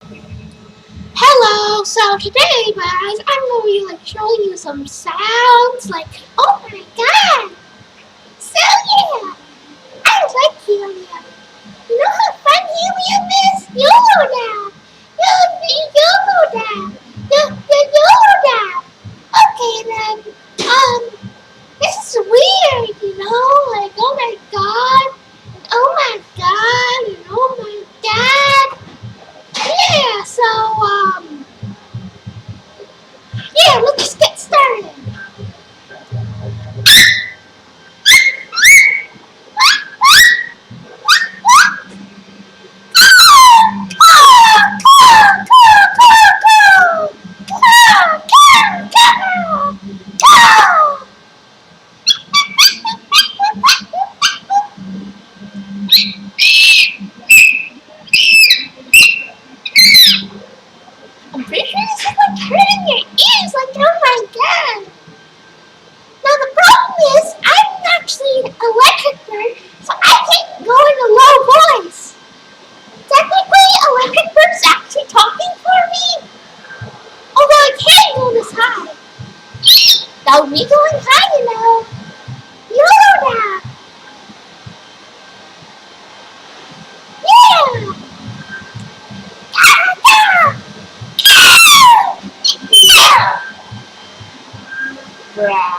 Hello, so today guys, I'm going to be showing you some sounds oh my god, so yeah, I like helium. You know how fun helium is? YOLO now, YOLO now, YOLO now. Okay then, this is weird, oh my god, and oh my god, yeah, yeah, let's just get started. I'm pretty sure this is hurting your ears, oh my god. Now the problem is, I'm actually an electric bird, so I can't go in a low voice. Technically, electric birds actually talking for me, although I can't go this high. That would be going high, YOLO now. Yeah. Yeah.